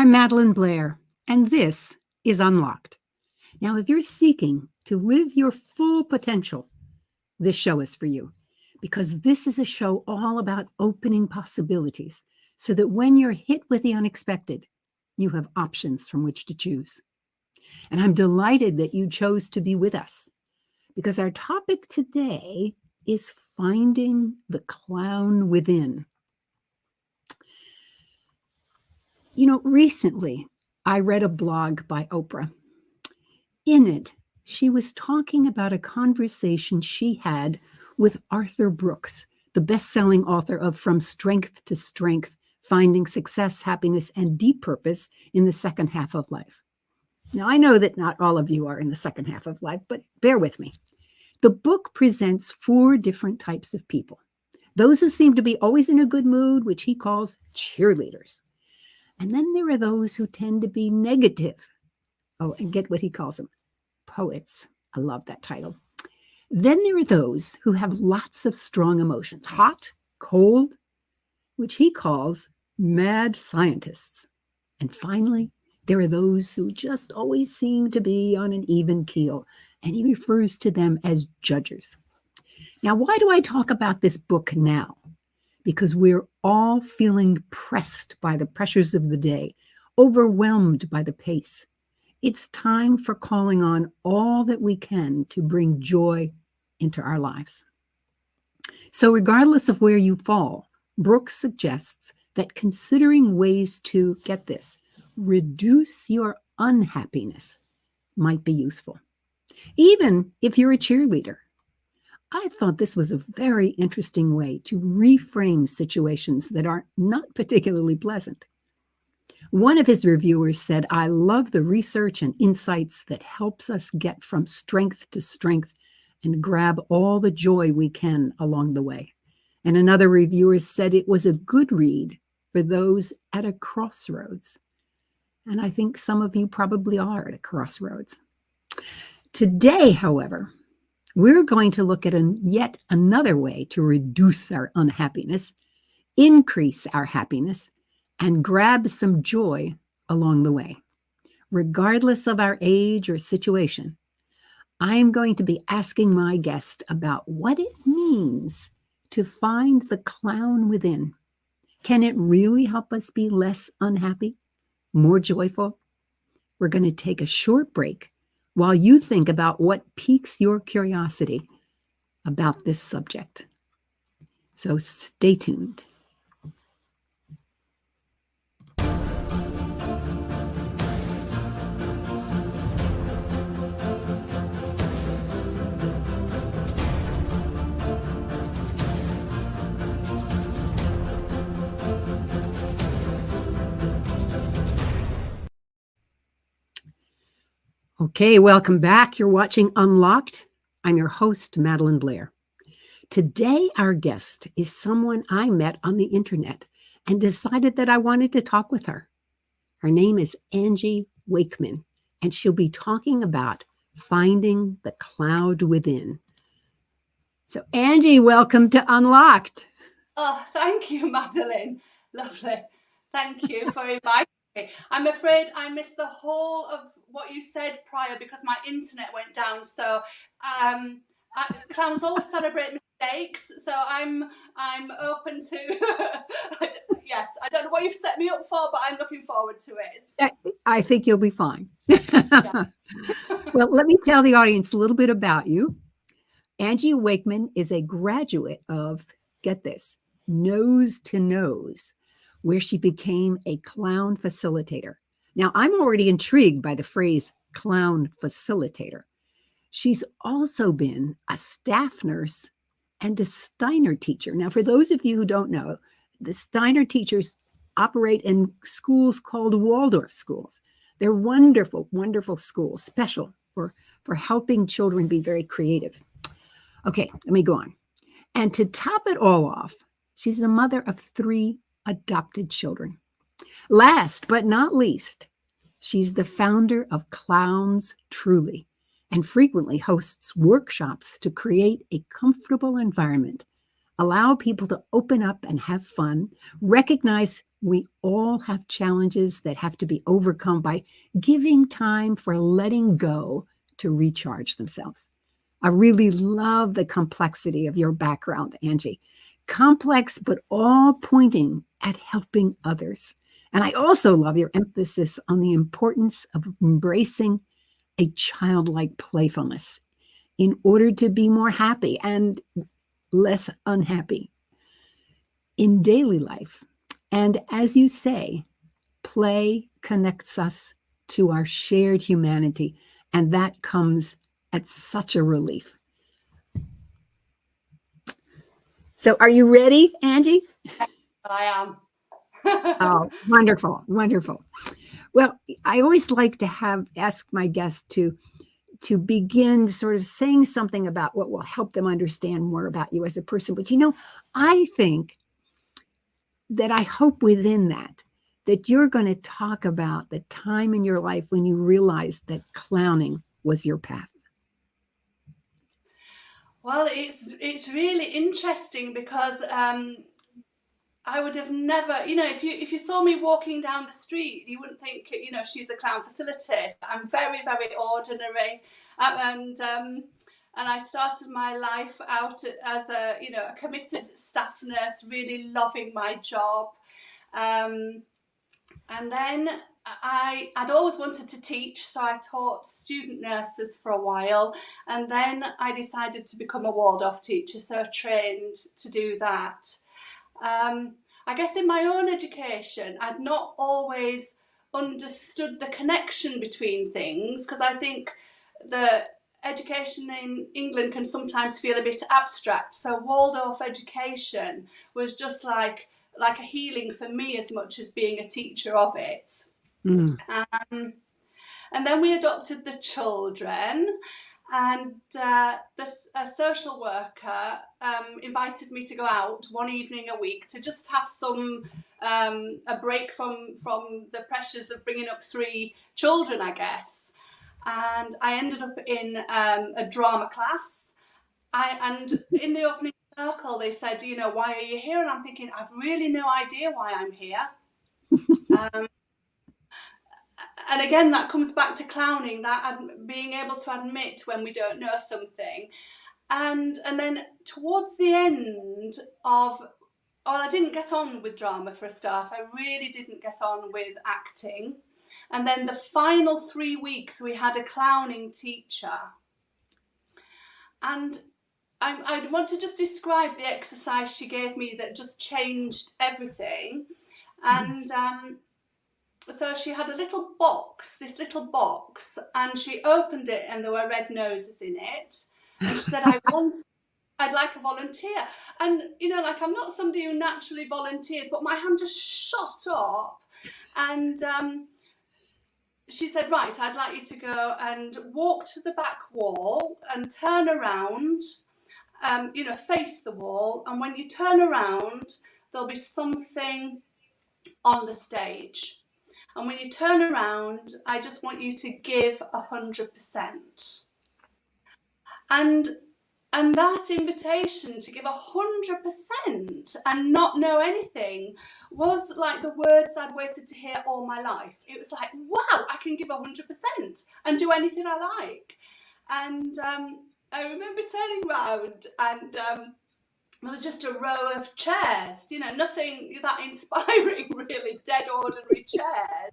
I'm Madelyn Blair, and this is Unlocked. Now, if you're seeking to live your full potential, this show is for you, because this is a show all about opening possibilities so that when you're hit with the unexpected, you have options from which to choose. And I'm delighted that you chose to be with us, because our topic today is finding the clown within. You know, recently I read a blog by Oprah. In it, she was talking about a conversation she had with Arthur Brooks, the best-selling author of From Strength to Strength, Finding Success, Happiness, and Deep Purpose in the Second Half of Life. Now, I know that not all of you are in the second half of life, but bear with me. The book presents 4 different types of people. Those who seem to be always in a good mood, which he calls cheerleaders. And then there are those who tend to be negative. Oh, and get what he calls them, poets. I love that title. Then there are those who have lots of strong emotions, hot, cold, which he calls mad scientists. And finally, there are those who just always seem to be on an even keel, and he refers to them as judgers. Now, why do I talk about this book now? Because we're all feeling pressed by the pressures of the day, overwhelmed by the pace. It's time for calling on all that we can to bring joy into our lives. So regardless of where you fall, Brooks suggests that considering ways to, get this, reduce your unhappiness might be useful. Even if you're a cheerleader. I thought this was a very interesting way to reframe situations that are not particularly pleasant. One of his reviewers said, "I love the research and insights that helps us get from strength to strength and grab all the joy we can along the way." And another reviewer said it was a good read for those at a crossroads. And I think some of you probably are at a crossroads. Today, however, we're going to look at yet another way to reduce our unhappiness, increase our happiness, and grab some joy along the way. Regardless of our age or situation, I'm going to be asking my guest about what it means to find the clown within. Can it really help us be less unhappy, more joyful? We're going to take a short break while you think about what piques your curiosity about this subject. So stay tuned. Okay, welcome back. You're watching Unlocked. I'm your host, Madelyn Blair. Today, our guest is someone I met on the internet and decided that I wanted to talk with her. Her name is Angie Wakeman, and she'll be talking about finding the cloud within. So, Angie, welcome to Unlocked. Oh, thank you, Madelyn. Lovely. Thank you for inviting me. I'm afraid I missed the whole of what you said prior because my internet went down. So clowns always celebrate mistakes. So I'm open to yes. I don't know what you've set me up for, but I'm looking forward to it. I think you'll be fine. Well, let me tell the audience a little bit about you. Angie Wakeman is a graduate of, get this, Nose to Nose, where she became a clown facilitator. Now, I'm already intrigued by the phrase clown facilitator. She's also been a staff nurse and a Steiner teacher. Now, for those of you who don't know, the Steiner teachers operate in schools called Waldorf schools. They're wonderful, wonderful schools, special for helping children be very creative. Okay, let me go on. And to top it all off, she's the mother of 3 adopted children. Last but not least, she's the founder of Clowns Truly and frequently hosts workshops to create a comfortable environment, allow people to open up and have fun, recognize We all have challenges that have to be overcome by giving time for letting go to recharge themselves. I really love the complexity of your background, Angie. Complex, but all pointing at helping others. And I also love your emphasis on the importance of embracing a childlike playfulness in order to be more happy and less unhappy in daily life. And as you say, play connects us to our shared humanity, and that comes at such a relief. So, are you ready, Angie? I am. Oh, wonderful, wonderful. Well, I always like to ask my guests to begin sort of saying something about what will help them understand more about you as a person. But I think that I hope within that you're going to talk about the time in your life when you realized that clowning was your path. Well, it's really interesting because I would have never, if you saw me walking down the street, you wouldn't think, she's a clown facilitator. I'm very, very ordinary, and I started my life out as a committed staff nurse, really loving my job. And then I'd always wanted to teach, so I taught student nurses for a while, and then I decided to become a Waldorf teacher, so I trained to do that. I guess in my own education, I'd not always understood the connection between things, because I think the education in England can sometimes feel a bit abstract. So Waldorf education was just like a healing for me as much as being a teacher of it. Mm. And then we adopted the children, and a social worker invited me to go out one evening a week to just have a break from the pressures of bringing up 3 children, I guess. And I ended up in a drama class. And in the opening circle, they said, why are you here? And I'm thinking, I've really no idea why I'm here. And again, that comes back to clowning, that being able to admit when we don't know something. And then towards the end I didn't get on with drama for a start. I really didn't get on with acting. And then the final 3 weeks, we had a clowning teacher. And I want to just describe the exercise she gave me that just changed everything. And so she had this little box, and she opened it and there were red noses in it. And she said, I'd like a volunteer. And, I'm not somebody who naturally volunteers, but my hand just shot up. And she said, right, I'd like you to go and walk to the back wall and turn around, face the wall. And when you turn around, there'll be something on the stage. And when you turn around, I just want you to give 100%. And that invitation to give 100% and not know anything was like the words I'd waited to hear all my life. It was like, wow, I can give 100% and do anything I like. And I remember turning around, and there was just a row of chairs, nothing that inspiring really, dead ordinary chairs.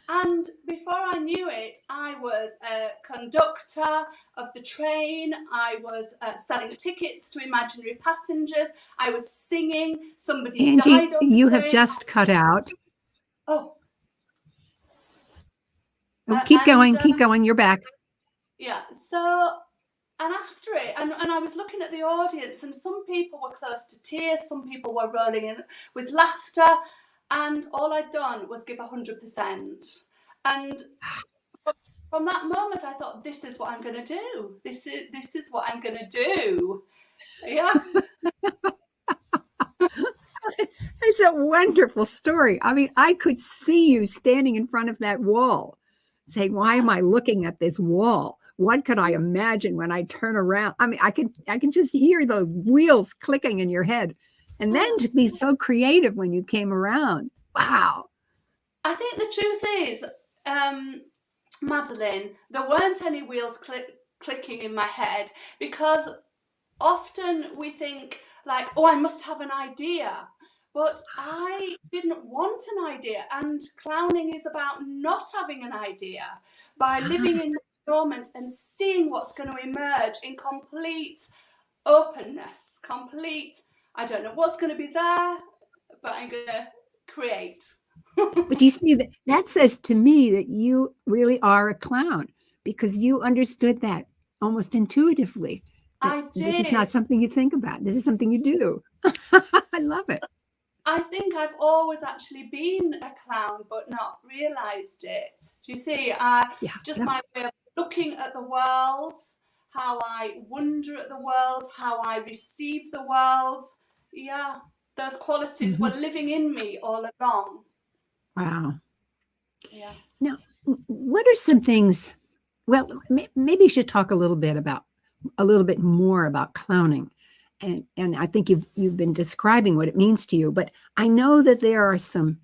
And before I knew it, I was a conductor of the train. I was selling tickets to imaginary passengers. I was singing. Somebody Angie, died on the you train. have just cut out. Oh. Keep going. You're back. Yeah. So, and after it, and I was looking at the audience, and some people were close to tears. Some people were rolling in with laughter. And all I'd done was give 100%. And from that moment, I thought, this is what I'm going to do. This is what I'm going to do. Yeah. It's a wonderful story. I mean, I could see you standing in front of that wall saying, why am I looking at this wall? What could I imagine when I turn around? I mean, I can just hear the wheels clicking in your head. And then to be so creative when you came around. Wow. I think the truth is, Madeline, there weren't any wheels clicking in my head, because often we think like, oh, I must have an idea. But I didn't want an idea. And clowning is about not having an idea, by living in the moment and seeing what's going to emerge in complete openness, complete, I don't know what's going to be there, but I'm going to create. But you see, that says to me that you really are a clown, because you understood that almost intuitively, that I this is not did. something you think about. This is something you do. I love it. I think I've always actually been a clown, but not realised it. Do you see? Yeah. Just Yeah. my way of looking at the world, how I wonder at the world, how I receive the world. Yeah, those qualities were Mhm. living in me all along. Wow. Yeah. Now, what are some things? Well, maybe you should talk a little bit more about clowning, and I think you've been describing what it means to you. But I know that there are some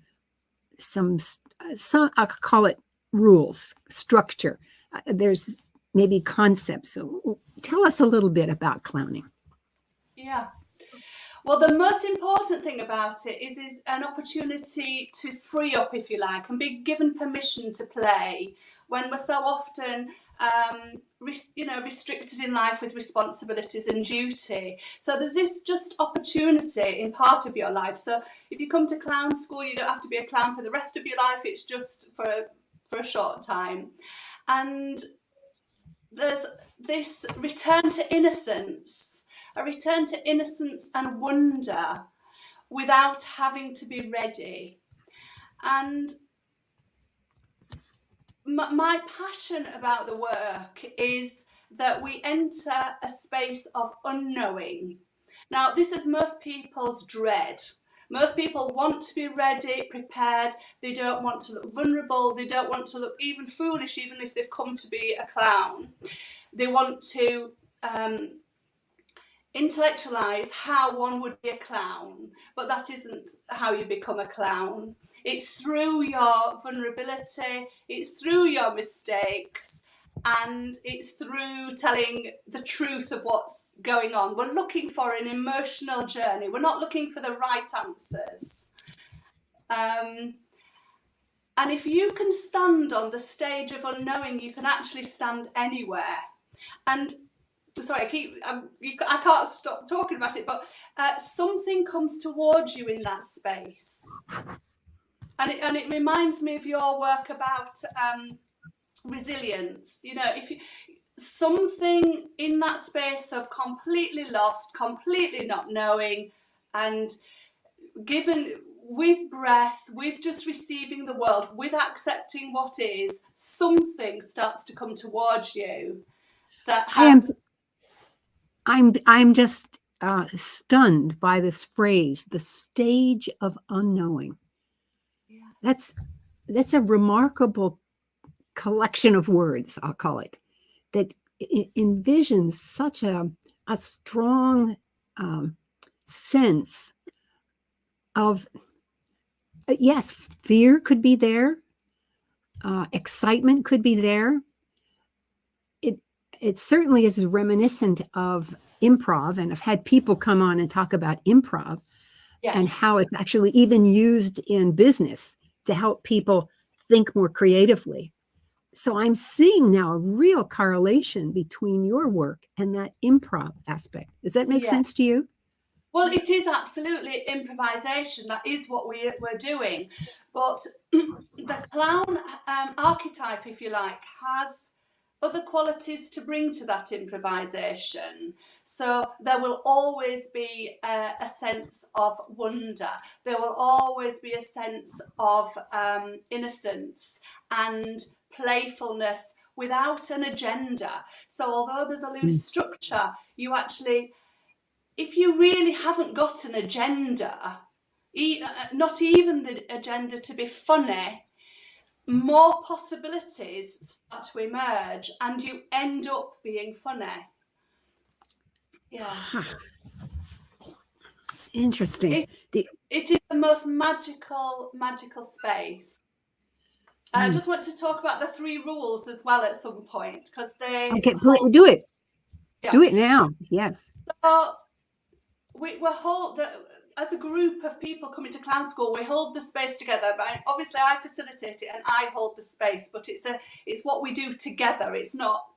I'll call it rules, structure. There's maybe concepts. So tell us a little bit about clowning. Yeah. Well, the most important thing about it is an opportunity to free up, if you like, and be given permission to play, when we're so often, restricted in life with responsibilities and duty. So there's this just opportunity in part of your life. So if you come to clown school, you don't have to be a clown for the rest of your life. It's just for a short time. And there's this return to innocence, a return to innocence and wonder without having to be ready. And my passion about the work is that we enter a space of unknowing. Now, this is most people's dread. Most people want to be ready, prepared. They don't want to look vulnerable. They don't want to look even foolish, even if they've come to be a clown. They want to intellectualize how one would be a clown, but that isn't how you become a clown. It's through your vulnerability, it's through your mistakes, and it's through telling the truth of what's going on. We're looking for an emotional journey, we're not looking for the right answers. And if you can stand on the stage of unknowing, you can actually stand anywhere. And sorry, I can't stop talking about it, but something comes towards you in that space, and it reminds me of your work about resilience. You know, if you, something in that space of completely lost, completely not knowing, and given with breath, with just receiving the world, with accepting what is, something starts to come towards you that I am has. I'm just stunned by this phrase, the stage of unknowing. Yeah. That's that's a remarkable collection of words, I'll call it, that envisions such a strong um, sense of, yes, fear could be there, excitement could be there. It it certainly is reminiscent of improv, and I've had people come on and talk about improv and Yes. how it's actually even used in business to help people think more creatively. So I'm seeing now a real correlation between your work and that improv aspect. Does that make Yeah. sense to you? Well, it is absolutely improvisation. That is what we're doing. But the clown archetype, if you like, has other qualities to bring to that improvisation. So there will always be a sense of wonder. There will always be a sense of innocence and playfulness without an agenda. So although there's a loose structure, you actually, if you really haven't got an agenda, not even the agenda to be funny, more possibilities start to emerge and you end up being funny. Huh, Yes. interesting. It is the most magical space. I just want to talk about the 3 rules as well at some point, because they Okay, hold. do it. Yeah. Do it now. Yes. So we hold as a group of people coming to clown school, we hold the space together. But obviously, I facilitate it and I hold the space. But it's what we do together. It's not,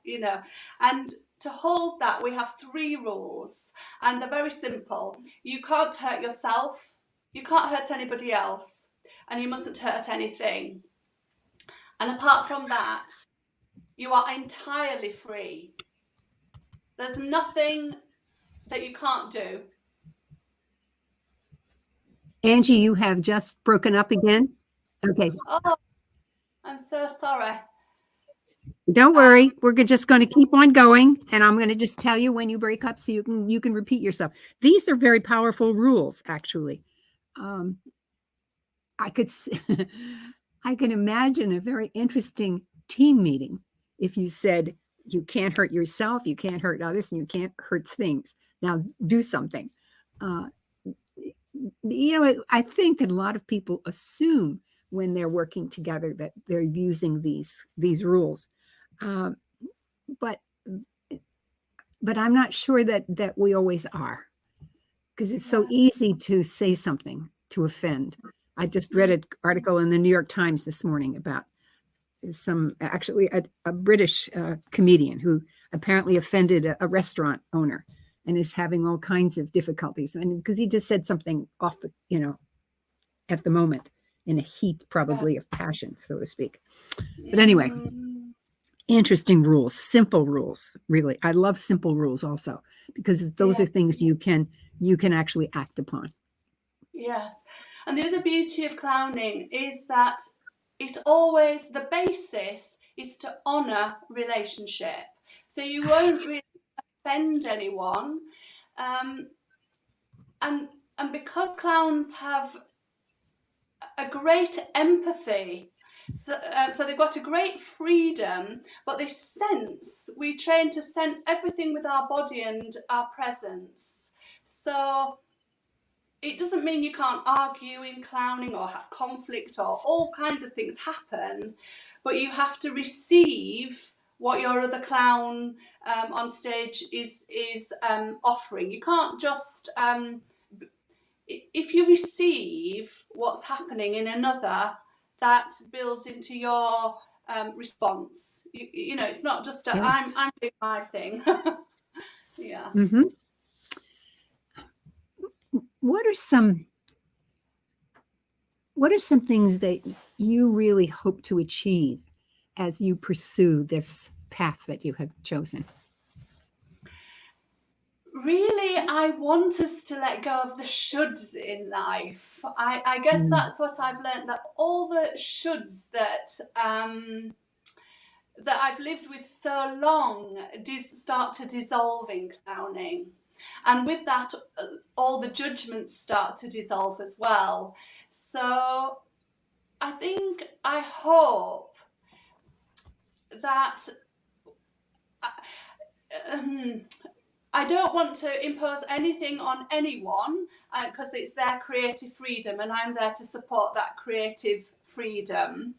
And to hold that, we have 3 rules, and they're very simple. You can't hurt yourself. You can't hurt anybody else, and you mustn't hurt anything. And apart from that, you are entirely free. There's nothing that you can't do. Angie, you have just broken up again. Okay. Oh, I'm so sorry. Don't worry. We're just going to keep on going, and I'm going to just tell you when you break up so you can repeat yourself. These are very powerful rules, actually. I could I can imagine a very interesting team meeting if you said you can't hurt yourself, you can't hurt others, and you can't hurt things. Now do something. I think that a lot of people assume when they're working together that they're using these rules, but I'm not sure that we always are, because it's so easy to say something to offend. I just read an article in the New York Times this morning about actually a British comedian who apparently offended a restaurant owner and is having all kinds of difficulties. And because he just said something off at the moment in a heat, probably of passion, so to speak. But anyway, interesting rules, simple rules, really. I love simple rules also, because those are things you can actually act upon. Yes. And the other beauty of clowning is that the basis is to honor relationship. So you won't really offend anyone. And because clowns have a great empathy, so they've got a great freedom, but we train to sense everything with our body and our presence. So it doesn't mean you can't argue in clowning or have conflict, or all kinds of things happen, but you have to receive what your other clown on stage is offering. You can't just, if you receive what's happening in another, that builds into your response. It's not just Yes. I'm doing my thing. Yeah. Mm-hmm. What are some things that you really hope to achieve as you pursue this path that you have chosen? Really, I want us to let go of the shoulds in life. I guess that's what I've learned, that all the shoulds that I've lived with so long start to dissolve in clowning. And with that, all the judgments start to dissolve as well. So I hope that I don't want to impose anything on anyone, because it's their creative freedom and I'm there to support that creative freedom.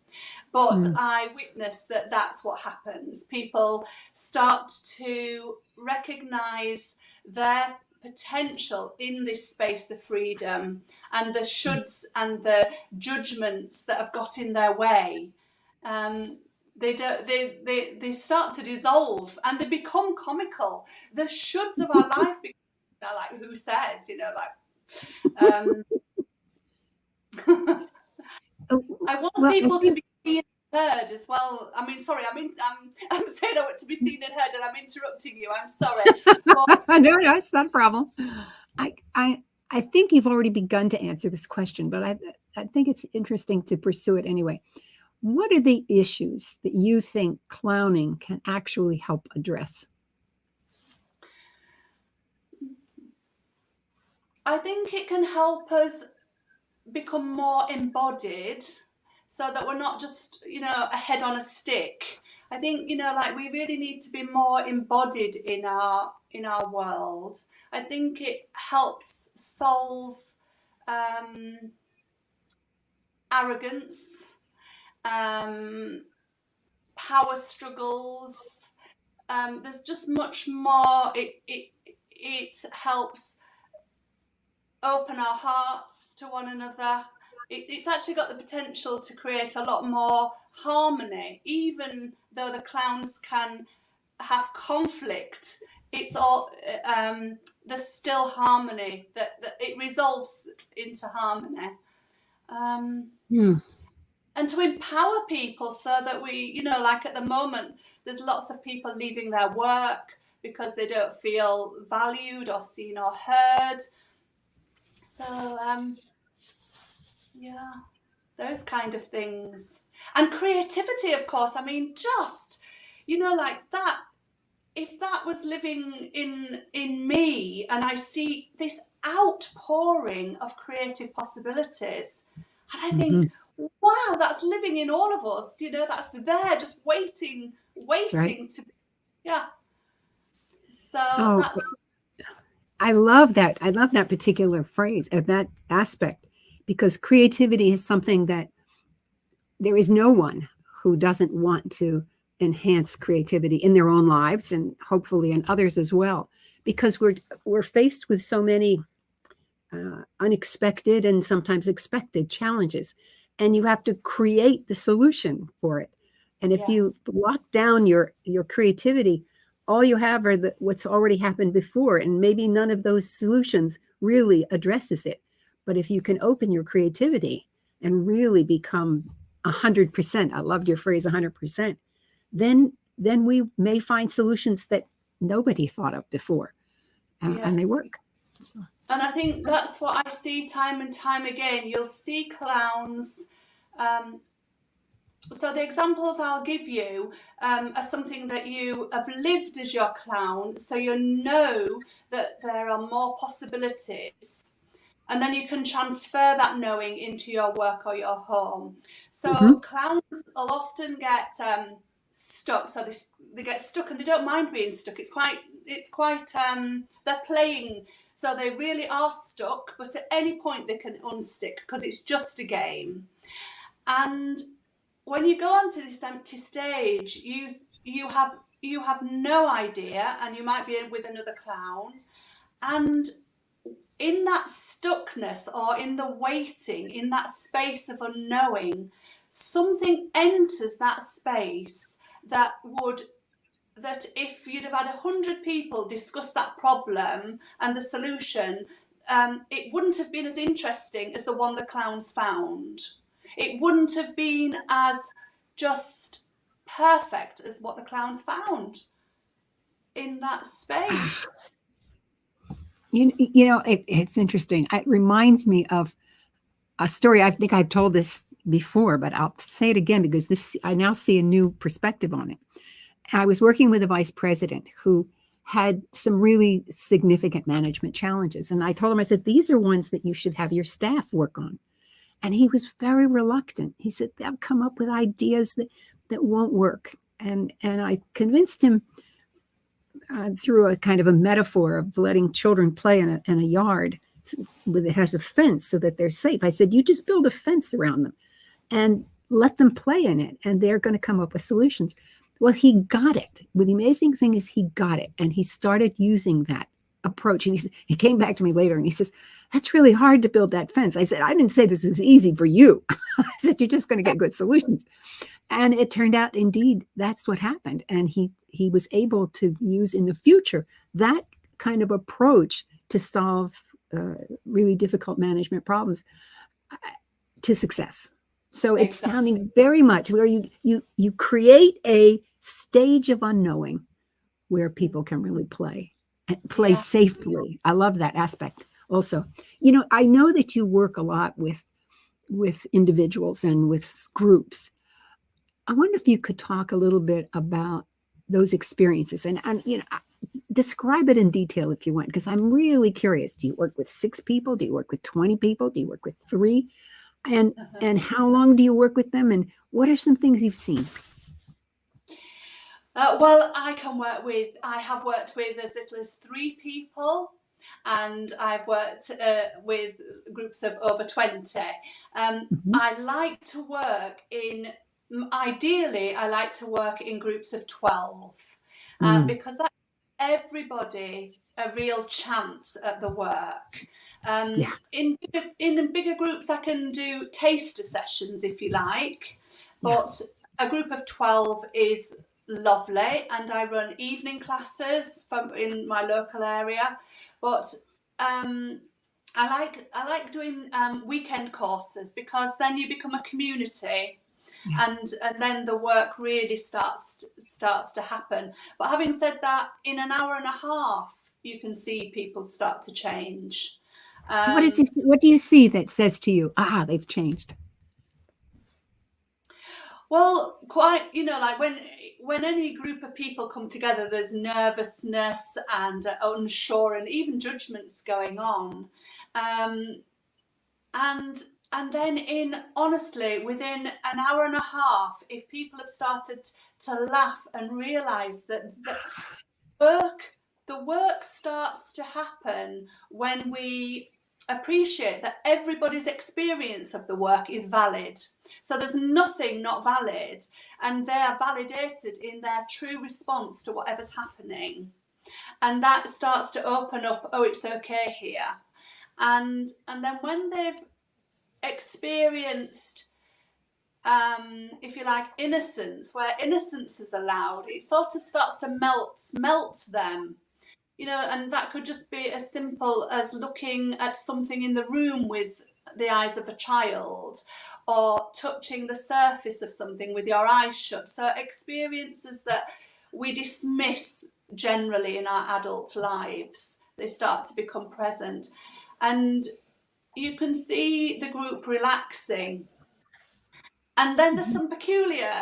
But I witness that that's what happens. People start to recognise their potential in this space of freedom, and the shoulds and the judgments that have got in their way. They start to dissolve and they become comical. The shoulds of our life become, like, who says, I want people to be seen and heard as well. I mean, sorry, I'm saying I want to be seen and heard, and I'm interrupting you. I'm sorry. No, it's not a problem. I think you've already begun to answer this question, but I think it's interesting to pursue it anyway. What are the issues that you think clowning can actually help address? I think it can help us become more embodied, so that we're not just, a head on a stick. I think, we really need to be more embodied in our world. I think it helps solve arrogance, power struggles. There's just much more. It helps open our hearts to one another. It's actually got the potential to create a lot more harmony, even though the clowns can have conflict. It's all there's still harmony that it resolves into harmony. And to empower people so that we, like at the moment, there's lots of people leaving their work because they don't feel valued or seen or heard. So, yeah, those kind of things. And creativity, of course. I mean, just, like that. If that was living in me, and I see this outpouring of creative possibilities, and I think, wow, that's living in all of us. That's there, just waiting right. to, yeah. So Oh, that's. I love that. I love that particular phrase, that aspect, because creativity is something that there is no one who doesn't want to enhance creativity in their own lives and hopefully in others as well, because we're faced with so many unexpected and sometimes expected challenges, and you have to create the solution for it. And if you Yes. lock down your creativity, all you have are what's already happened before, and maybe none of those solutions really addresses it. But if you can open your creativity and really become 100%, I loved your phrase 100%, then we may find solutions that nobody thought of before, and they Yes. work. So. And I think that's what I see time and time again. You'll see clowns. So the examples I'll give you are something that you have lived as your clown, so you know that there are more possibilities. And then you can transfer that knowing into your work or your home. So clowns will often get stuck. So they get stuck, and they don't mind being stuck. It's quite. They're playing, so they really are stuck. But at any point they can unstick because it's just a game. And when you go onto this empty stage, you have no idea, and you might be with another clown, and in that stuckness or in the waiting, in that space of unknowing, something enters that space that if you'd have had 100 people discuss that problem and the solution, it wouldn't have been as interesting as the one the clowns found. It wouldn't have been as just perfect as what the clowns found in that space. It's interesting. It reminds me of a story. I think I've told this before, but I'll say it again because I now see a new perspective on it. I was working with a vice president who had some really significant management challenges. And I told him, I said, these are ones that you should have your staff work on. And he was very reluctant. He said, they'll come up with ideas that won't work. And I convinced him through a kind of a metaphor of letting children play in a yard that has a fence so that they're safe. I said, you just build a fence around them and let them play in it, and they're going to come up with solutions. Well, he got it. Well, the amazing thing is he got it, and he started using that approach. And he came back to me later and he says, that's really hard to build that fence. I said, I didn't say this was easy for you. I said, you're just going to get good solutions. And it turned out, indeed, that's what happened. And he was able to use in the future that kind of approach to solve really difficult management problems to success. So it's sounding very much where you create a stage of unknowing where people can really play safely. I love that aspect also. I know that you work a lot with individuals and with groups. I wonder if you could talk a little bit about those experiences and describe it in detail if you want, because I'm really curious. Do you work with 6 people? Do you work with 20 people? Do you work with 3? And how long do you work with them? And what are some things you've seen? Well, I have worked with as little as 3 people. and I've worked with groups of over 20. Mhm. I like to work in, ideally, I like to work in groups of 12, Mm. because that gives everybody a real chance at the work. Yeah. In bigger groups, I can do taster sessions, if you like, Yeah. but a group of 12 is lovely, and I run evening classes in my local area. But I like doing weekend courses, because then you become a community, Yeah. and then the work really starts to happen. But having said that, in an hour and a half, you can see people start to change. So Um, what do you see that says to you, they've changed? Well, quite, like when any group of people come together, there's nervousness and unsure and even judgments going on, um, and and then honestly, within an hour and a half, if people have started to laugh and realise that work the work starts to happen when we appreciate that everybody's experience of the work is valid. So there's nothing not valid, and they are validated in their true response to whatever's happening. And that starts to open up, oh, it's okay here. And then when they've experienced, if you like, innocence, where innocence is allowed, it sort of starts to melt them. And that could just be as simple as looking at something in the room with the eyes of a child, or touching the surface of something with your eyes shut. So experiences that we dismiss generally in our adult lives, they start to become present. And you can see the group relaxing. And then there's some peculiar,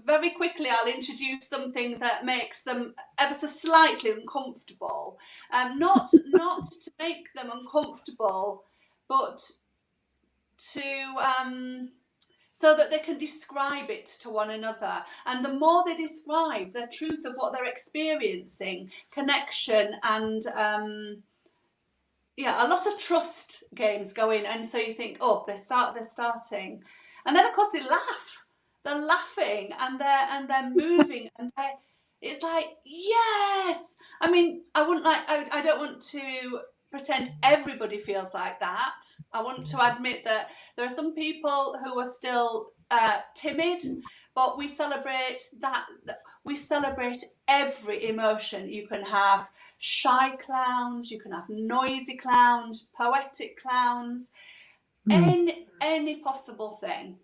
very quickly I'll introduce something that makes them ever so slightly uncomfortable. Not to make them uncomfortable, but to, so that they can describe it to one another. And the more they describe the truth of what they're experiencing, connection and, a lot of trust games go in, and so you think, oh, they're starting, and then of course they laugh. They're laughing, and they're moving, and it's like, yes. I mean, I don't want to pretend everybody feels like that. I want to admit that there are some people who are still timid, but we celebrate that. We celebrate every emotion you can have. Shy clowns, you can have noisy clowns, poetic clowns, Mm. any possible thing.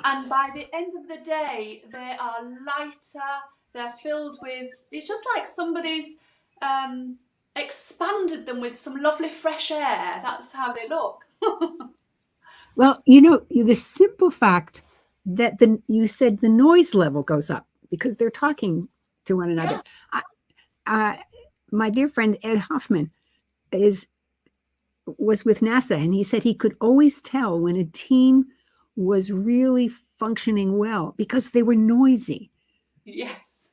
And by the end of the day, they are lighter, they're filled with, it's just like somebody's expanded them with some lovely fresh air. That's how they look. Well, the simple fact that you said the noise level goes up because they're talking to one another. Yeah. I, my dear friend Ed Hoffman was with NASA, and he said he could always tell when a team was really functioning well because they were noisy. Yes.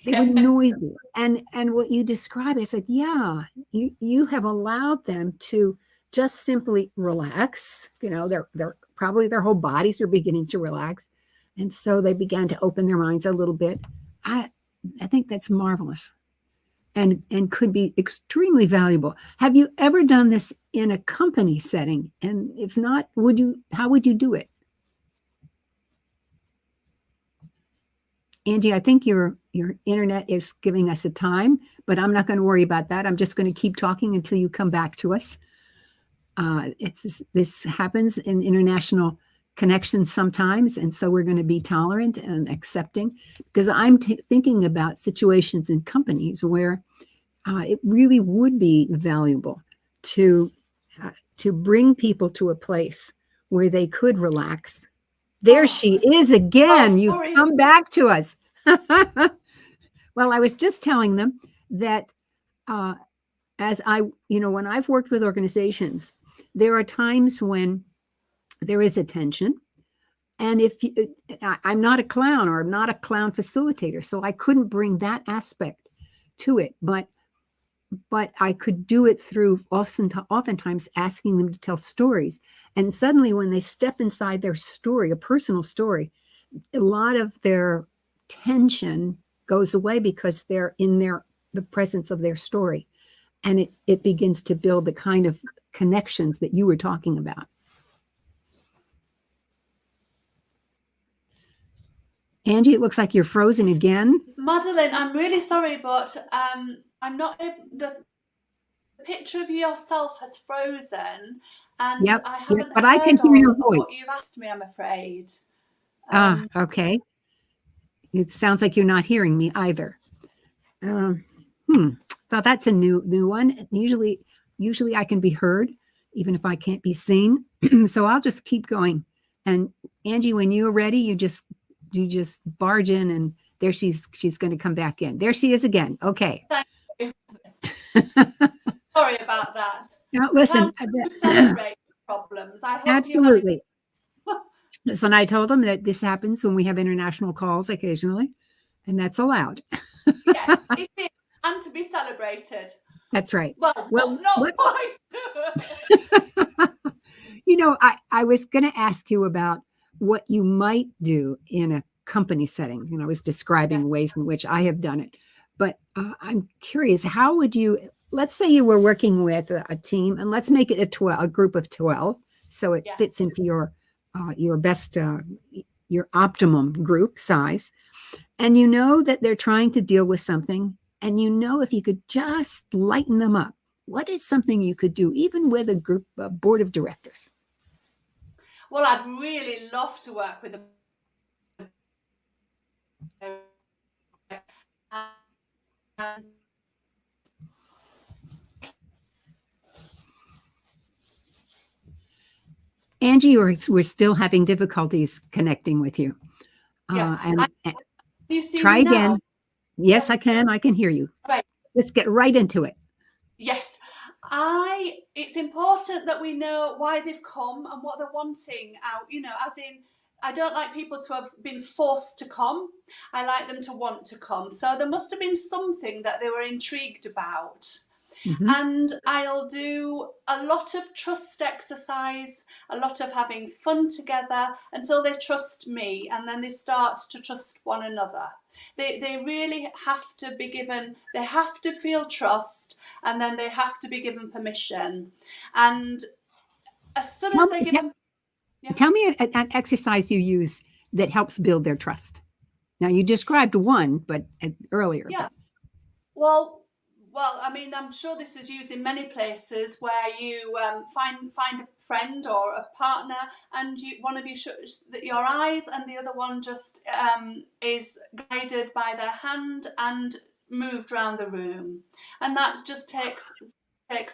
They were Yes. noisy. And what you described, I said, yeah, you have allowed them to just simply relax. They're probably their whole bodies are beginning to relax. And so they began to open their minds a little bit. I think that's marvelous and could be extremely valuable. Have you ever done this in a company setting? And if not, how would you do it? Angie, I think your internet is giving us a time, but I'm not going to worry about that. I'm just going to keep talking until you come back to us. This happens in international connections sometimes, and so we're going to be tolerant and accepting, because I'm thinking about situations in companies where it really would be valuable to bring people to a place where they could relax. There she is again. You've Sorry. come back to us. Well, I was just telling them that when I've worked with organizations, there are times when there is a tension. And I'm not a clown, or I'm not a clown facilitator, so I couldn't bring that aspect to it. But but I could do it through oftentimes asking them to tell stories. And suddenly, when they step inside their story, a personal story, a lot of their tension goes away because they're in the presence of their story. And it begins to build the kind of connections that you were talking about. Angie, it looks like you're frozen again. Madelyn, I'm really sorry, but I'm not the picture of yourself has frozen, and Yep, I yep, haven't but I can heard hear all your of what voice. you've asked me, I'm afraid. Okay. It sounds like you're not hearing me either. Well, that's a new one. Usually I can be heard, even if I can't be seen. So I'll just keep going. And Angie, when you're ready, you just barge in, and there she's going to come back in. There she is again. Okay. Thank you. Sorry about that. Now listen. We celebrate problems. I hope Absolutely. Listen, I told them that this happens when we have international calls occasionally, and that's allowed. Yes, it is, and to be celebrated. That's right. Well, not quite. I was going to ask you about what you might do in a company setting. I was describing ways in which I have done it, but I'm curious, how would you, let's say you were working with a team, and let's make it a group of 12, so it fits into your best, your optimum group size, and you know that they're trying to deal with something, and if you could just lighten them up, what is something you could do, even with a group, a board of directors? Well, I'd really love to work with Angie, we're still having difficulties connecting with you. You see try me again. now? Yes, I can hear you. Right. Just get right into it. Yes. It's important that we know why they've come and what they're wanting out, as in, I don't like people to have been forced to come. I like them to want to come. So there must have been something that they were intrigued about. Mm-hmm. And I'll do a lot of trust exercise, a lot of having fun together until they trust me, and then they start to trust one another. They really have to be given, they have to feel trust, and then they have to be given permission. And as soon as they're given... Tell me an exercise you use that helps build their trust. Now, you described one, but earlier. Yeah. Well, I mean, I'm sure this is used in many places where you find a friend or a partner, and one of you shuts your eyes, and the other one just is guided by their hand and moved around the room, and that just takes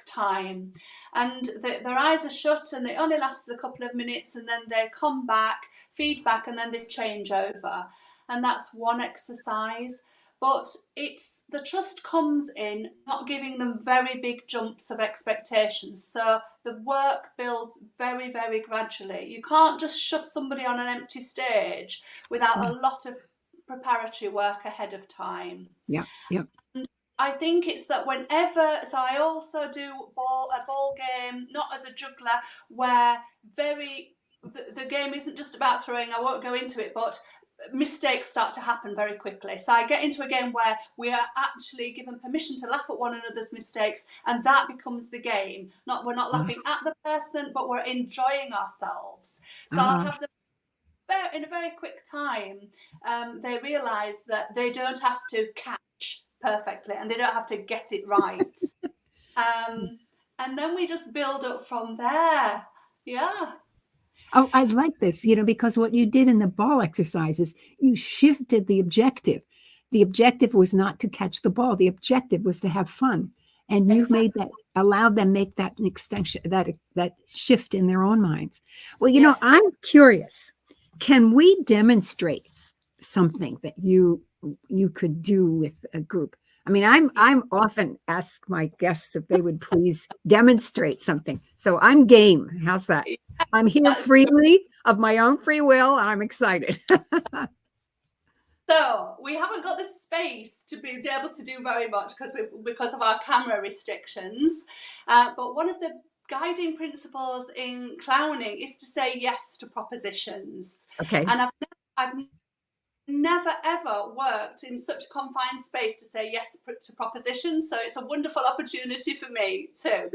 time, and their eyes are shut, and it only lasts a couple of minutes, and then they come back, feedback, and then they change over, and that's one exercise. But the trust comes in not giving them very big jumps of expectations. So the work builds very, very gradually. You can't just shove somebody on an empty stage without a lot of preparatory work ahead of time. Yeah. And I think it's that so I also do a ball game, not as a juggler, where the game isn't just about throwing. I won't go into it, but mistakes start to happen very quickly. So I get into a game where we are actually given permission to laugh at one another's mistakes, and that becomes the game. We're not laughing at the person, but we're enjoying ourselves. So I'll have them in a very quick time. They realise that they don't have to catch perfectly, and they don't have to get it right. And then we just build up from there. Yeah. Oh, I like this, because what you did in the ball exercises, you shifted the objective. The objective was not to catch the ball. The objective was to have fun. And you've made that, allowed them make that extension, that shift in their own minds. Well, I'm curious. Can we demonstrate something that you could do with a group? I mean, I'm often asked my guests if they would please demonstrate something. So I'm game. How's that? I'm here freely of my own free will. I'm excited. So we haven't got the space to be able to do very much because of our camera restrictions. But one of the guiding principles in clowning is to say yes to propositions. Okay. And I've never ever worked in such a confined space to say yes to propositions, so it's a wonderful opportunity for me too.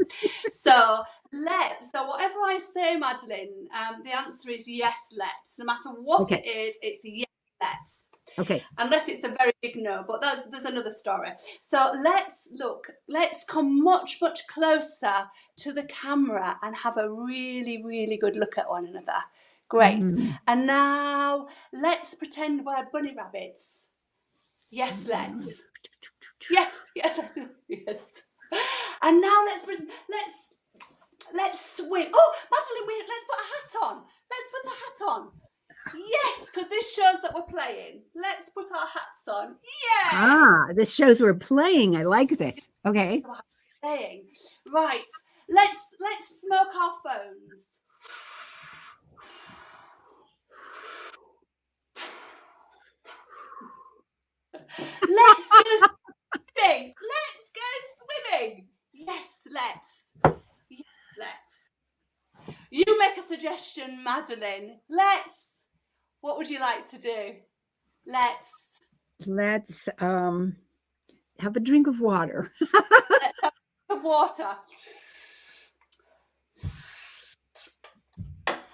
So whatever I say, Madelyn, the answer is yes, let's. No matter what it is, it's yes, let's. Okay. Unless it's a very big no, but there's another story. So let's come much, much closer to the camera and have a really, really good look at one another. Great. And now let's pretend we're bunny rabbits. Yes, let's. Yes, let's. Yes. And now let's swim. Oh, Madelyn, let's put a hat on. Let's put a hat on. Yes, because this shows that we're playing. Let's put our hats on. Yes. Ah, this shows we're playing. I like this. Okay. Playing. Right. Let's smoke our phones. Let's go swimming. Let's go swimming. Yes, let's. Yes, let's. You make a suggestion, Madelyn. What would you like to do? Let's have a drink of water. Let's have a drink of water.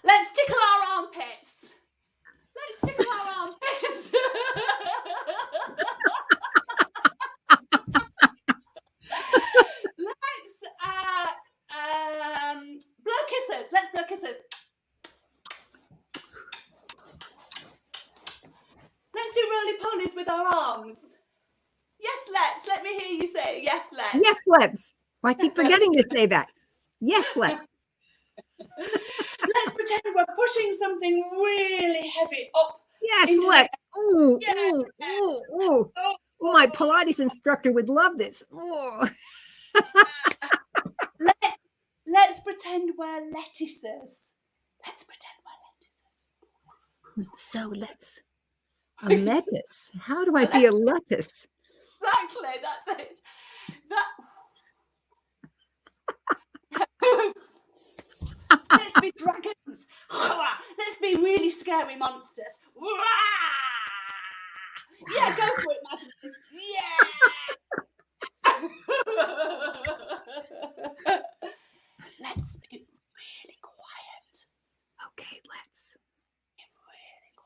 Let's tickle our armpits. Let's tickle our armpits. Let's blow kisses. Let's blow kisses. Let's do roly-polies with our arms. Yes, let's. Let me hear you say yes, let's. Yes, let's. Well, I keep forgetting to say that. Yes, let's. Let's pretend we're pushing something really heavy up. Yes, let's. Ooh, yes, ooh, ooh. Oh, my Pilates instructor would love this. Let's pretend we're lettuces. Let's pretend we're lettuces. So let's. A lettuce. How do I be a lettuce? Exactly, that's it. Let's be dragons. Let's be really scary monsters. Yeah, go for it, Madelyn. Yeah. Let's be really quiet. Okay, let's be really quiet.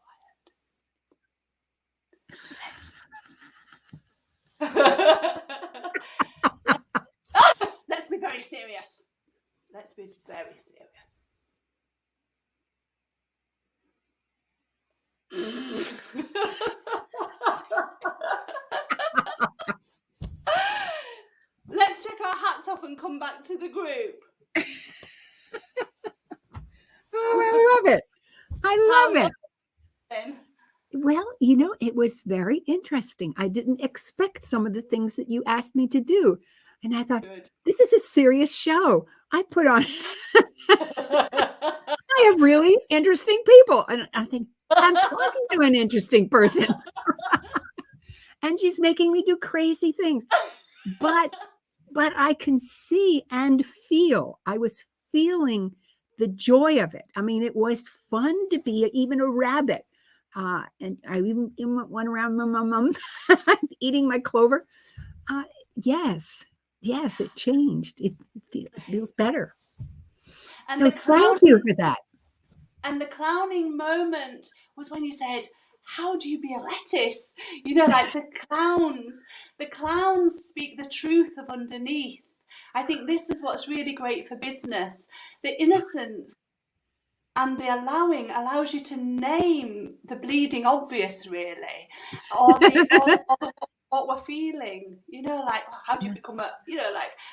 Let's be very serious. Let's be very serious. Let's take our hats off and come back to the group. Oh, I love it. I love it. Well, it was very interesting. I didn't expect some of the things that you asked me to do. And I thought, this is a serious show. I put on, I have really interesting people. And I think, I'm talking to an interesting person. And she's making me do crazy things. But I can see and feel. I was feeling the joy of it. I mean, it was fun to be even a rabbit. And I even went around my mom eating my clover. Yes, it changed. It feels better. And so thank you for that. And the clowning moment was when you said, how do you be a lettuce? Like the clowns speak the truth of underneath. I think this is what's really great for business. The innocence and the allowing allows you to name the bleeding obvious, really, or what we're feeling. Like how do you become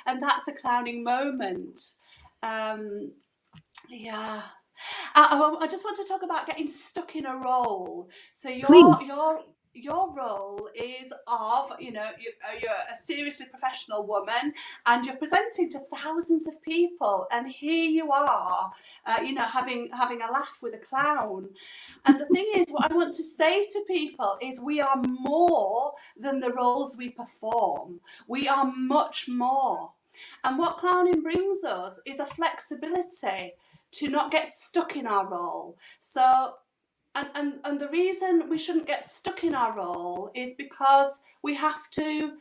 and that's a clowning moment. Yeah. I just want to talk about getting stuck in a role. So you're your role is of, you're a seriously professional woman and you're presenting to thousands of people, and here you are, having a laugh with a clown. And the thing is, what I want to say to people is we are more than the roles we perform. We are much more. And what clowning brings us is a flexibility to not get stuck in our role. So and the reason we shouldn't get stuck in our role is because we have to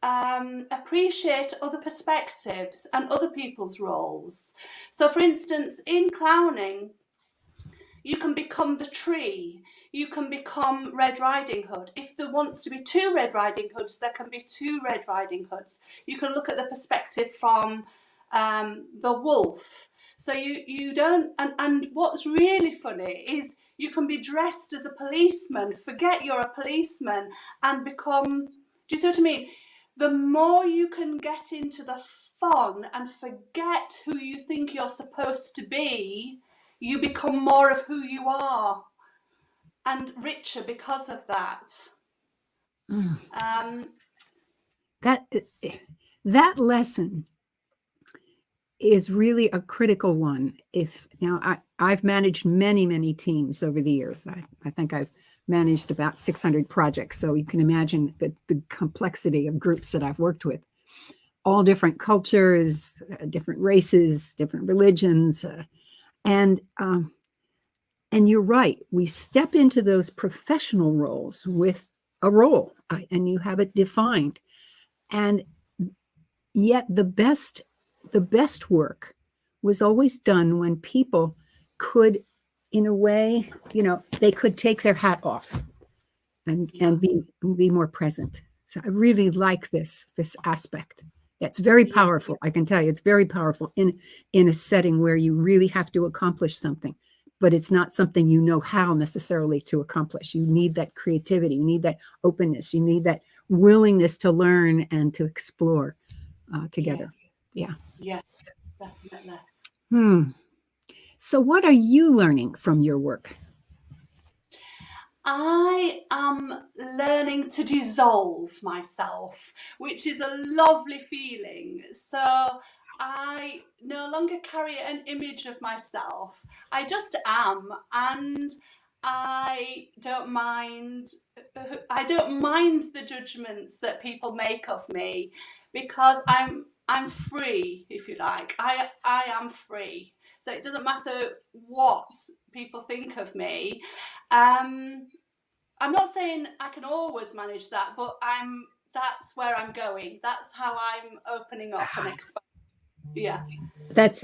appreciate other perspectives and other people's roles. So, for instance, in clowning, you can become the tree. You can become Red Riding Hood. If there wants to be two Red Riding Hoods, there can be two Red Riding Hoods. You can look at the perspective from the wolf. So you don't, and what's really funny is you can be dressed as a policeman, forget you're a policeman, and become, do you see what I mean? The more you can get into the fun and forget who you think you're supposed to be, you become more of who you are and richer because of that. That that lesson is really a critical one. If now I've managed many teams over the years. I think I've managed about 600 projects. So you can imagine the complexity of groups that I've worked with. All different cultures, different races, different religions, and you're right. We step into those professional roles with a role, and you have it defined. And yet, the best work was always done when people could, in a way, they could take their hat off and be more present. So I really like this aspect. It's very powerful. I can tell you, it's very powerful in a setting where you really have to accomplish something, but it's not something you know how necessarily to accomplish. You need that creativity. You need that openness. You need that willingness to learn and to explore together. Yeah, definitely. So what are you learning from your work? I am learning to dissolve myself, which is a lovely feeling. So I no longer carry an image of myself. I just am, and I don't mind. I don't mind the judgments that people make of me, because I'm free, if you like. I am free. So it doesn't matter what people think of me. I'm not saying I can always manage that, but that's where I'm going. That's how I'm opening up and expanding. Yeah. That's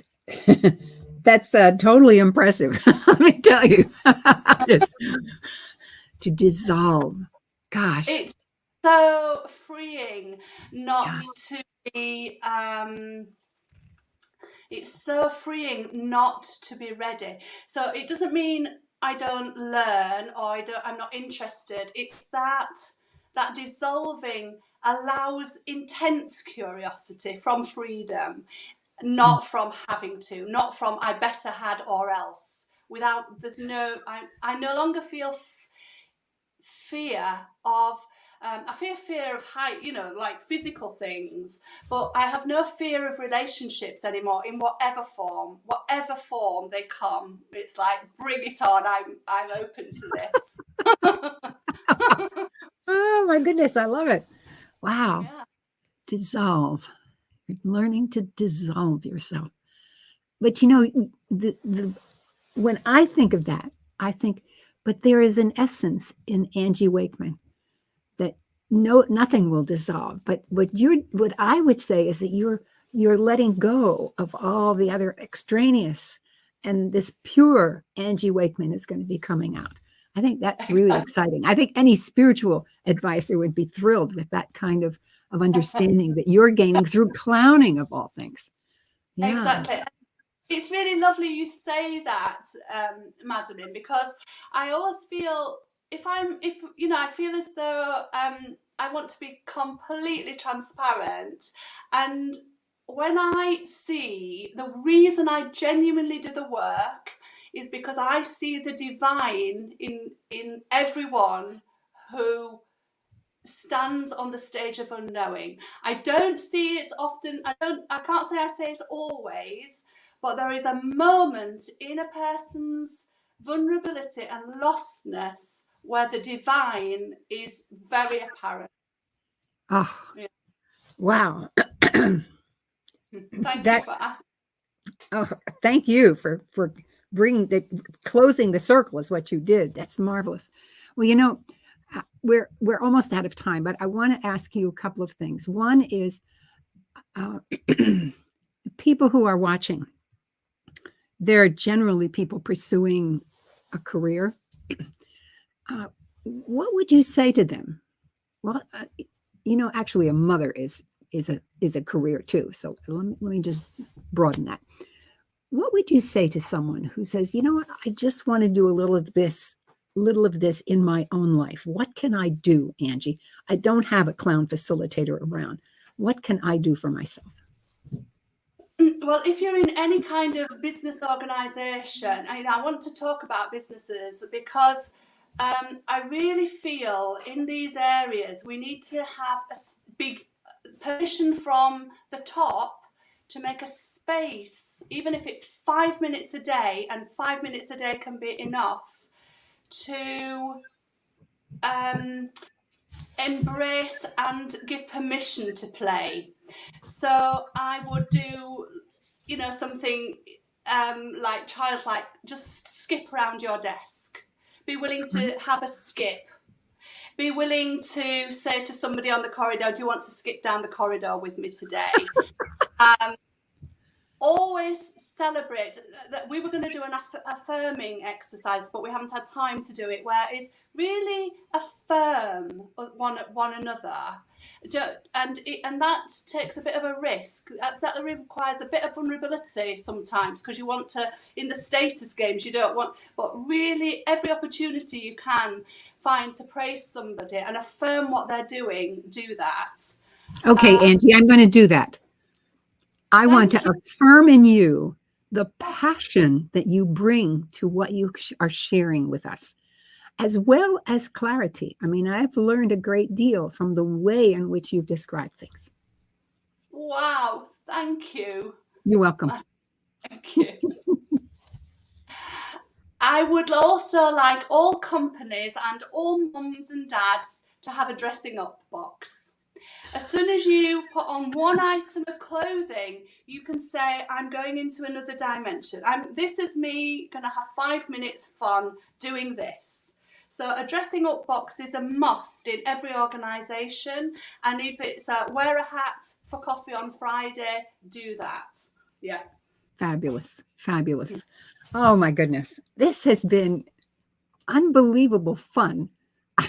totally impressive. Let me tell you. Just, to dissolve. Gosh. It's so freeing not to be it's so freeing not to be ready. So it doesn't mean I don't learn or I'm not interested. It's that dissolving allows intense curiosity from freedom, not from having to, not from I better had or else. I no longer feel fear of I fear of height, like physical things, but I have no fear of relationships anymore, in whatever form they come. It's like, bring it on. I'm open to this. Oh my goodness, I love it. Wow. Yeah. Dissolve. You're learning to dissolve yourself. But when I think of that, I think, but there is an essence in Angie Wakeman that nothing will dissolve. But what I would say is that you're letting go of all the other extraneous, and this pure Angie Wakeman is going to be coming out. I think that's really exciting. I think any spiritual advisor would be thrilled with that kind of understanding that you're gaining through clowning, of all things. Yeah. Exactly. It's really lovely you say that, Madelyn, because I always feel I feel as though I want to be completely transparent. And when I see, the reason I genuinely do the work is because I see the divine in everyone who stands on the stage of unknowing. I don't see it often. I can't say I say it always, but there is a moment in a person's vulnerability and lostness where the divine is very apparent. Oh, Yeah. wow. Thank you for asking. Oh, thank you for closing the circle is what you did. That's marvelous. Well, you know, we're almost out of time, but I want to ask you a couple of things. One is people who are watching, they're generally people pursuing a career. What would you say to them? Well, you know, actually, a mother is a career too. So let me just broaden that. What would you say to someone who says, you know what, I just want to do a little of this in my own life? What can I do, Angie? I don't have a clown facilitator around. What can I do for myself? Well, if you're in any kind of business organization, I want to talk about businesses because I really feel in these areas we need to have a big permission from the top to make a space, even if it's 5 minutes a day, and 5 minutes a day can be enough to embrace and give permission to play. So I would do, you know, something like childlike, just skip around your desk. Be willing to have a skip. Be willing to say to somebody on the corridor, do you want to skip down the corridor with me today? Always celebrate that. We were going to do an affirming exercise, but we haven't had time to do it, where it's really affirm one another, and that takes a bit of a risk. That requires a bit of vulnerability sometimes, because you want to, in the status games, you don't want, but really every opportunity you can find to praise somebody and affirm what they're doing, do that. Okay, Angie, I'm going to do that. I want to affirm in you the passion that you bring to what you are sharing with us, as well as clarity. I mean, I've learned a great deal from the way in which you've described things. Wow, thank you. You're welcome. Thank you. I would also like all companies and all mums and dads to have a dressing up box. As soon as you put on one item of clothing, you can say, I'm going into another dimension. This is me going to have 5 minutes fun doing this. So a dressing up box is a must in every organisation. And if it's wear a hat for coffee on Friday, do that. Yeah. Fabulous. Fabulous. Oh my goodness. This has been unbelievable fun. I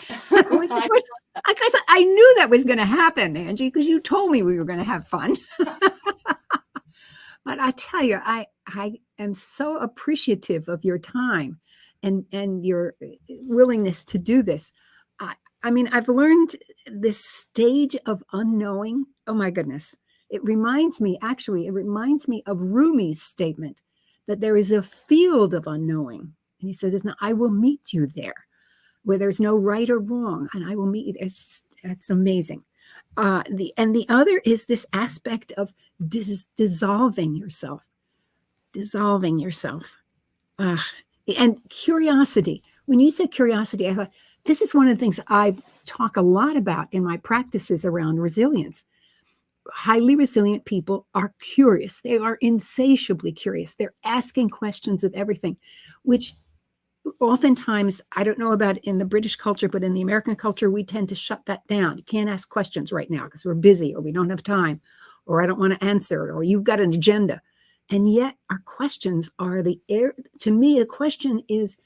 knew that was going to happen, Angie, because you told me we were going to have fun. But I tell you, I am so appreciative of your time and your willingness to do this. I mean, I've learned this stage of unknowing. Oh my goodness. It reminds me of Rumi's statement that there is a field of unknowing. And he says, I will meet you there, where there's no right or wrong, and I will meet you. It's amazing. The other is this aspect of dissolving yourself, and curiosity. When you said curiosity, I thought this is one of the things I talk a lot about in my practices around resilience. Highly resilient people are curious. They are insatiably curious. They're asking questions of everything, which oftentimes, I don't know about in the British culture, but in the American culture, we tend to shut that down. You can't ask questions right now because we're busy, or we don't have time, or I don't want to answer, or you've got an agenda. And yet our questions are to me, a question is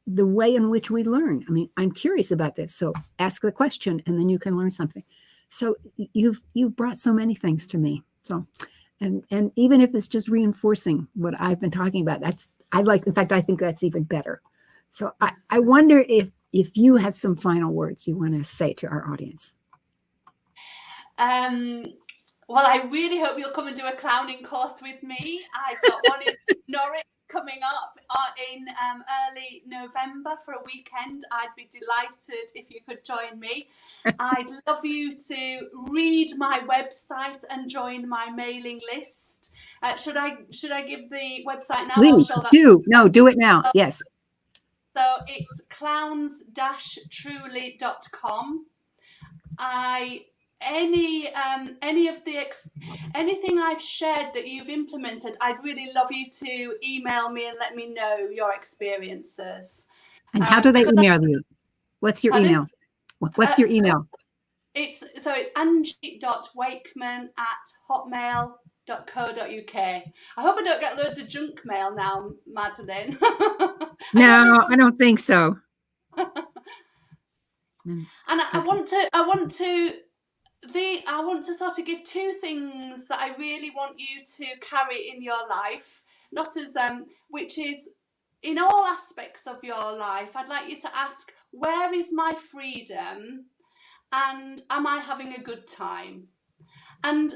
the way in which we learn. I mean, I'm curious about this. So ask the question and then you can learn something. So you've brought so many things to me. So, and even if it's just reinforcing what I've been talking about, in fact, I think that's even better. So I wonder if you have some final words you want to say to our audience. Well, I really hope you'll come and do a clowning course with me. I've got one in Norwich coming up in early November for a weekend. I'd be delighted if you could join me. I'd love you to read my website and join my mailing list. Should I give the website now? Please do. No, do it now. Yes. So it's clowns-truly.com. Anything I've shared that you've implemented, I'd really love you to email me and let me know your experiences. And how do they email you? What's your email? What's your email? It's angie.wakeman@hotmail.co.uk. I hope I don't get loads of junk mail now, Madelyn. No, I don't think so. And I want to sort of give two things that I really want you to carry in your life, not as which is in all aspects of your life. I'd like you to ask, where is my freedom, and am I having a good time? And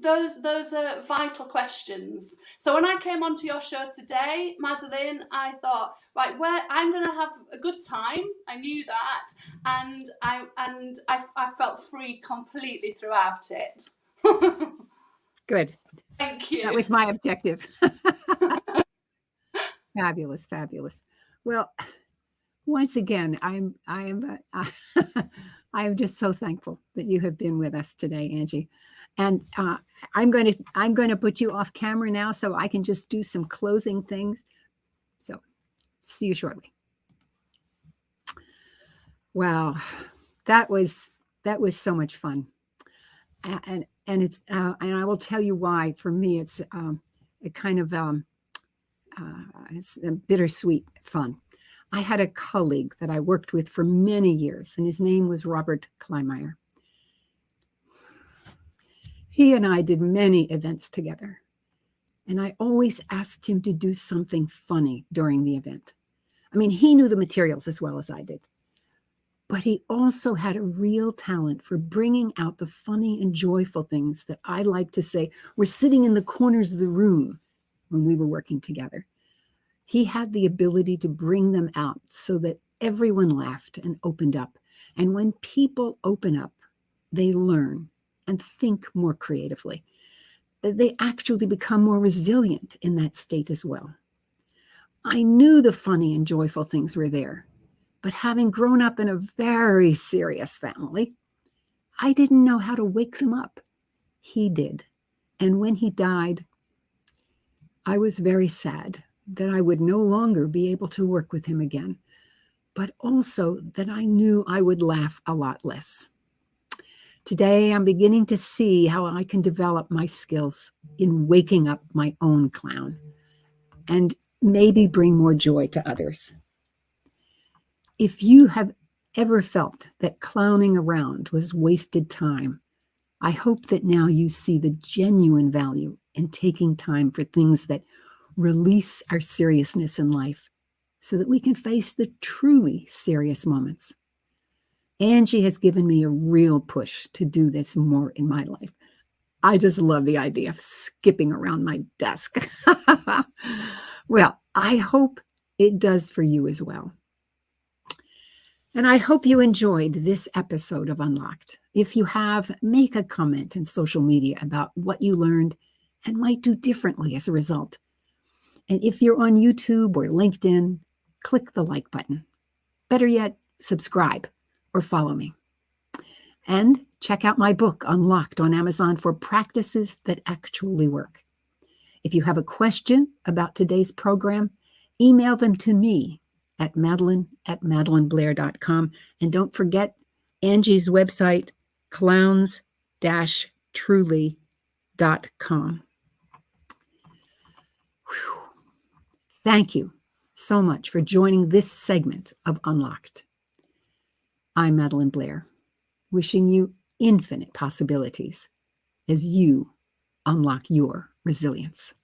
those are vital questions. So when I came onto your show today, Madelyn, I thought, right, where I'm going to have a good time. I knew that, and I felt free completely throughout it. Good. Thank you. That was my objective. Fabulous, fabulous. Well, once again, I am just so thankful that you have been with us today, Angie. And I'm going to put you off camera now so I can just do some closing things. So see you shortly. Wow, that was so much fun, and it's and I will tell you why. For me, it's a kind of it's a bittersweet fun. I had a colleague that I worked with for many years, and his name was Robert Kleinmeyer. He and I did many events together, and I always asked him to do something funny during the event. I mean, he knew the materials as well as I did, but he also had a real talent for bringing out the funny and joyful things that I like to say were sitting in the corners of the room when we were working together. He had the ability to bring them out so that everyone laughed and opened up. And when people open up, they learn and think more creatively. They actually become more resilient in that state as well. I knew the funny and joyful things were there, but having grown up in a very serious family, I didn't know how to wake them up. He did. And when he died, I was very sad that I would no longer be able to work with him again, but also that I knew I would laugh a lot less. Today, I'm beginning to see how I can develop my skills in waking up my own clown and maybe bring more joy to others. If you have ever felt that clowning around was wasted time, I hope that now you see the genuine value in taking time for things that release our seriousness in life so that we can face the truly serious moments. Angie has given me a real push to do this more in my life. I just love the idea of skipping around my desk. Well, I hope it does for you as well. And I hope you enjoyed this episode of Unlocked. If you have, make a comment in social media about what you learned and might do differently as a result. And if you're on YouTube or LinkedIn, click the like button. Better yet, subscribe or follow me. And check out my book, Unlocked, on Amazon for practices that actually work. If you have a question about today's program, email them to me at Madelyn@madelynblair.com. And don't forget Angie's website, clowns-truly.com. Thank you so much for joining this segment of Unlocked. I'm Madelyn Blair, wishing you infinite possibilities as you unlock your resilience.